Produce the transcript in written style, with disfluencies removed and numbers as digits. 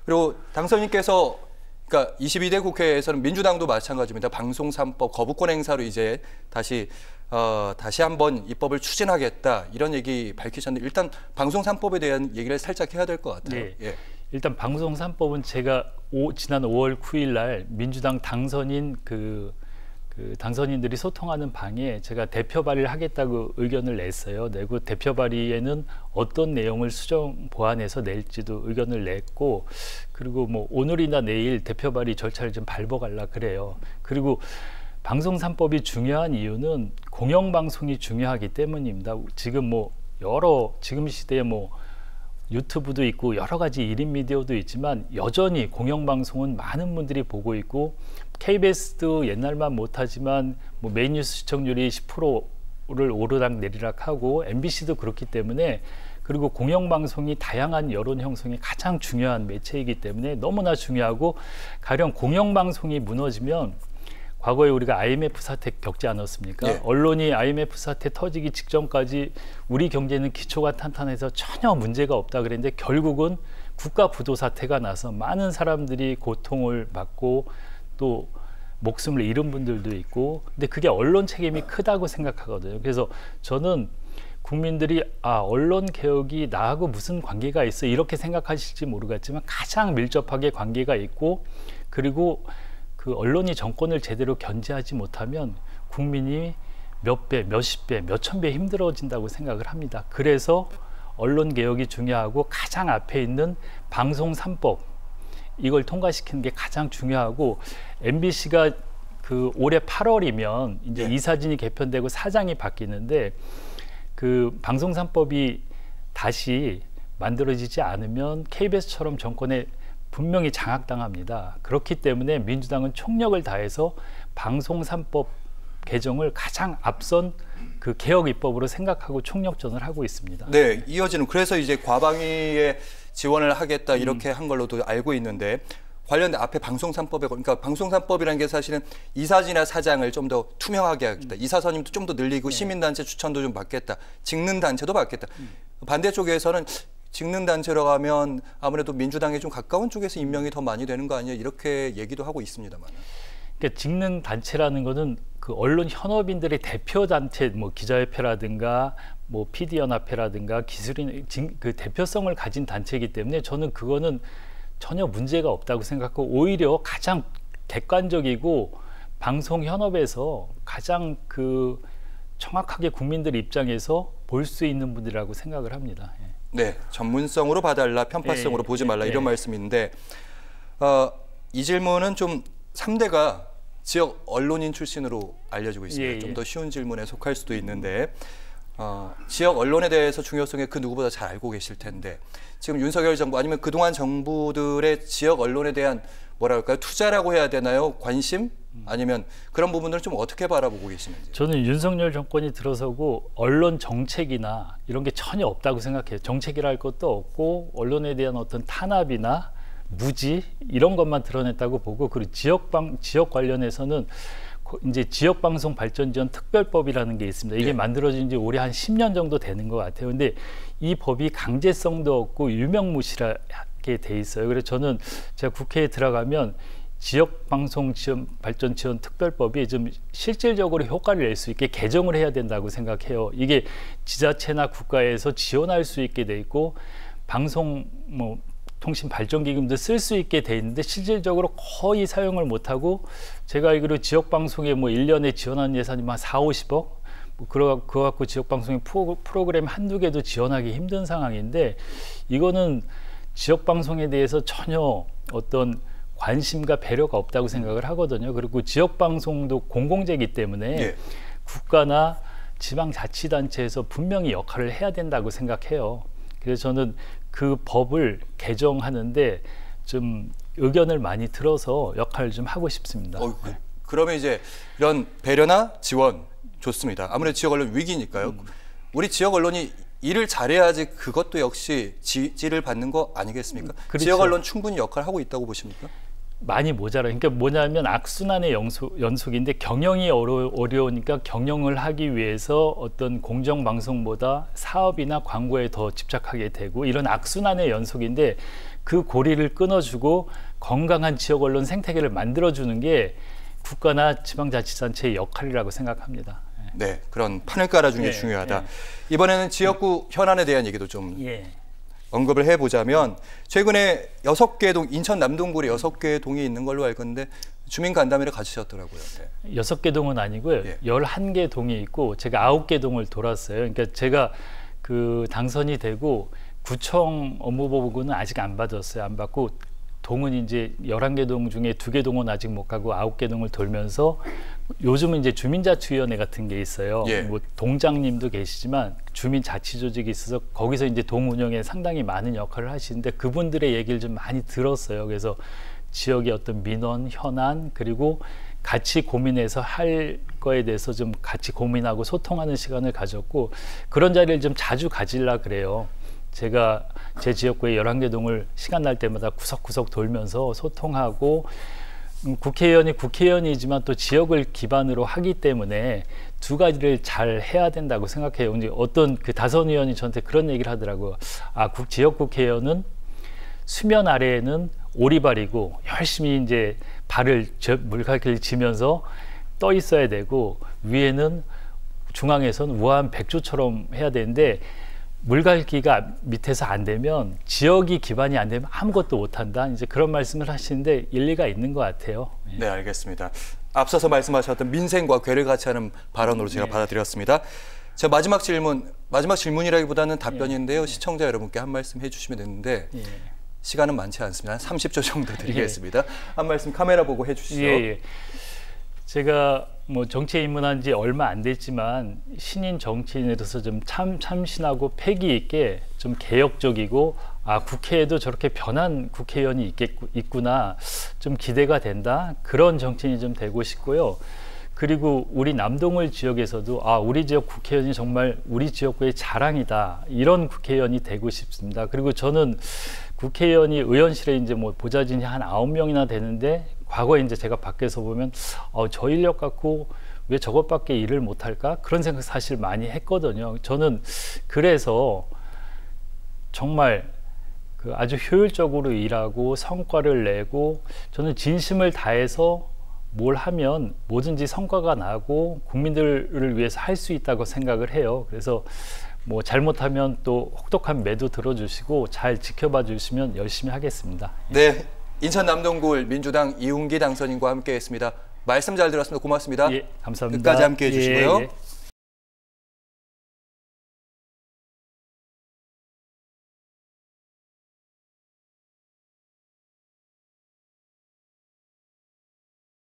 그리고 당선인께서 그러니까 22대 국회에서는 민주당도 마찬가지입니다. 방송 3법 거부권 행사로 이제 다시 한번 입법을 추진하겠다 이런 얘기 밝히셨는데 일단 방송 3법에 대한 얘기를 살짝 해야 될 것 같아요. 네. 예. 일단 방송 3법은 제가 지난 5월 9일 날 민주당 당선인 그 당선인들이 소통하는 방에 제가 대표 발의를 하겠다고 의견을 냈어요. 내고 대표 발의에는 어떤 내용을 수정 보완해서 낼지도 의견을 냈고, 그리고 뭐 오늘이나 내일 대표 발의 절차를 좀 밟아가려 그래요. 그리고 방송 3법이 중요한 이유는 공영방송이 중요하기 때문입니다. 지금 지금 시대에 유튜브도 있고 여러 가지 1인 미디어도 있지만 여전히 공영방송은 많은 분들이 보고 있고, KBS도 옛날만 못하지만 메인 뉴스 시청률이 10%를 오르락 내리락 하고, MBC도 그렇기 때문에, 그리고 공영방송이 다양한 여론 형성이 가장 중요한 매체이기 때문에 너무나 중요하고, 가령 공영방송이 무너지면 과거에 우리가 IMF 사태 겪지 않았습니까? 네. 언론이 IMF 사태 터지기 직전까지 우리 경제는 기초가 탄탄해서 전혀 문제가 없다 그랬는데, 결국은 국가 부도 사태가 나서 많은 사람들이 고통을 받고 또 목숨을 잃은 분들도 있고, 근데 그게 언론 책임이 크다고 생각하거든요. 그래서 저는 국민들이 언론 개혁이 나하고 무슨 관계가 있어 이렇게 생각하실지 모르겠지만 가장 밀접하게 관계가 있고, 그리고 그 언론이 정권을 제대로 견제하지 못하면 국민이 몇 배, 몇십 배, 몇천 배 힘들어진다고 생각을 합니다. 그래서 언론 개혁이 중요하고 가장 앞에 있는 방송 3법, 이걸 통과시키는 게 가장 중요하고, MBC가 올해 8월이면 이제 이사진이 개편되고 사장이 바뀌는데, 그 방송 3법이 다시 만들어지지 않으면 KBS처럼 정권에 분명히 장악당합니다. 그렇기 때문에 민주당은 총력을 다해서 방송 3법 개정을 가장 앞선 그 개혁 입법으로 생각하고 총력전을 하고 있습니다. 네, 이어지는, 그래서 이제 과방위에 지원을 하겠다 이렇게 한 걸로도 알고 있는데, 관련된 앞에 방송 3법에, 그러니까 방송 3법이라는 게 사실은 이사진이나 사장을 좀 더 투명하게 하겠다. 이사 선임도 좀 더 늘리고 시민단체 추천도 좀 받겠다. 직능 단체도 받겠다. 반대쪽에서는 직능 단체로 가면 아무래도 민주당에 좀 가까운 쪽에서 임명이 더 많이 되는 거 아니냐 이렇게 얘기도 하고 있습니다만. 그러니까 직능 단체라는 거는 그 언론 현업인들의 대표 단체, 기자협회라든가 PD연합회라든가 기술인 그 대표성을 가진 단체이기 때문에 저는 그거는 전혀 문제가 없다고 생각하고, 오히려 가장 객관적이고 방송 현업에서 가장 그 정확하게 국민들 입장에서 볼 수 있는 분들이라고 생각을 합니다. 예. 네, 전문성으로 봐달라, 편파성으로 보지 말라 이런 말씀인데, 이 질문은 좀 3대가 지역 언론인 출신으로 알려지고 있습니다. 좀 더 쉬운 질문에 속할 수도 있는데, 지역 언론에 대해서 중요성에 그 누구보다 잘 알고 계실 텐데, 지금 윤석열 정부 아니면 그동안 정부들의 지역 언론에 대한 뭐랄까요, 투자라고 해야 되나요? 관심? 아니면 그런 부분들은 좀 어떻게 바라보고 계시는지. 저는 윤석열 정권이 들어서고 언론 정책이나 이런 게 전혀 없다고 생각해요. 정책이라 할 것도 없고, 언론에 대한 어떤 탄압이나 무지 이런 것만 드러냈다고 보고, 그리고 지역 관련해서는 이제 지역방송 발전 지원 특별법이라는 게 있습니다. 이게 만들어진 지 올해 한 10년 정도 되는 것 같아요. 근데 이 법이 강제성도 없고 유명무실하게 돼 있어요. 그래서 저는 제가 국회에 들어가면 지역방송 발전 지원 특별법이 좀 실질적으로 효과를 낼 수 있게 개정을 해야 된다고 생각해요. 이게 지자체나 국가에서 지원할 수 있게 돼 있고, 방송 통신 발전기금도 쓸 수 있게 돼 있는데 실질적으로 거의 사용을 못하고, 제가 알기로 지역방송에 1년에 지원하는 예산이 한 4, 50억? 그거 갖고 지역방송의 프로그램 한두 개도 지원하기 힘든 상황인데, 이거는 지역방송에 대해서 전혀 어떤 관심과 배려가 없다고 생각을 하거든요. 그리고 지역방송도 공공재이기 때문에 국가나 지방자치단체에서 분명히 역할을 해야 된다고 생각해요. 그래서 저는 그 법을 개정하는데 좀 의견을 많이 들어서 역할을 좀 하고 싶습니다. 그러면 이제 이런 배려나 지원 좋습니다. 아무래도 지역 언론 위기니까요. 우리 지역 언론이 일을 잘해야지 그것도 역시 지지를 받는 거 아니겠습니까? 그렇죠. 지역 언론 충분히 역할을 하고 있다고 보십니까? 많이 모자라요. 그러니까 뭐냐면 악순환의 연속인데, 경영이 어려우니까 경영을 하기 위해서 어떤 공정방송보다 사업이나 광고에 더 집착하게 되고, 이런 악순환의 연속인데, 그 고리를 끊어주고 건강한 지역 언론 생태계를 만들어주는 게 국가나 지방자치단체의 역할이라고 생각합니다. 네, 그런 판을 깔아주는 게 중요하다. 이번에는 지역구 현안에 대한 얘기도 좀 언급을 해보자면 최근에 6개 동, 인천 남동구에 6개 동이 있는 걸로 알고 있는데 주민 간담회를 가지셨더라고요. 6개 동은 아니고요. 11개 동이 있고 제가 9개 동을 돌았어요. 그러니까 제가 그 당선이 되고 구청 업무보고는 아직 안 받았어요. 안 받고 동은 이제 11개 동 중에 2개 동은 아직 못 가고 9개 동을 돌면서 요즘은 이제 주민자치위원회 같은 게 있어요. 뭐 동장님도 계시지만 주민자치조직이 있어서 거기서 이제 동 운영에 상당히 많은 역할을 하시는데 그분들의 얘기를 좀 많이 들었어요. 그래서 지역의 어떤 민원, 현안 그리고 같이 고민해서 할 거에 대해서 좀 같이 고민하고 소통하는 시간을 가졌고 그런 자리를 좀 자주 가지려 그래요. 제가 제 지역구의 11개 동을 시간 날 때마다 구석구석 돌면서 소통하고 국회의원이 국회의원이지만 또 지역을 기반으로 하기 때문에 두 가지를 잘 해야 된다고 생각해요. 이제 어떤 그 다선 의원이 저한테 그런 얘기를 하더라고요. 아, 지역 국회의원은 수면 아래에는 오리발이고 열심히 이제 물갈퀴를 지면서 떠 있어야 되고 위에는 중앙에서는 우아한 백조처럼 해야 되는데 물갈퀴가 밑에서 안 되면 지역이 기반이 안 되면 아무것도 못한다. 이제 그런 말씀을 하시는데 일리가 있는 것 같아요. 네, 알겠습니다. 앞서서 말씀하셨던 민생과 괴를 같이 하는 발언으로 제가 받아들였습니다. 자, 마지막 질문이라기보다는 답변인데요. 시청자 여러분께 한 말씀 해주시면 되는데 시간은 많지 않습니다. 한 30초 정도 드리겠습니다. 한 말씀 카메라 보고 해주시죠. 제가 뭐 정치에 입문한 지 얼마 안 됐지만 신인 정치인으로서 좀 참신하고 패기 있게 좀 개혁적이고 아 국회에도 저렇게 변한 국회의원이 있구나 좀 기대가 된다 그런 정치인이 좀 되고 싶고요. 그리고 우리 남동을 지역에서도 아 우리 지역 국회의원이 정말 우리 지역구의 자랑이다 이런 국회의원이 되고 싶습니다. 그리고 저는 국회의원이 의원실에 이제 뭐 보좌진이 한 9명이나 되는데 과거에 이제 제가 밖에서 보면 저 인력 갖고 왜 저것밖에 일을 못할까 그런 생각 사실 많이 했거든요. 저는 그래서 정말 그 아주 효율적으로 일하고 성과를 내고 저는 진심을 다해서 뭘 하면 뭐든지 성과가 나고 국민들을 위해서 할 수 있다고 생각을 해요. 그래서 뭐 잘못하면 또 혹독한 매도 들어주시고 잘 지켜봐 주시면 열심히 하겠습니다. 네, 인천 남동구 민주당 이웅기 당선인과 함께했습니다. 말씀 잘 들었습니다. 고맙습니다. 감사합니다. 끝까지 함께해 주시고요.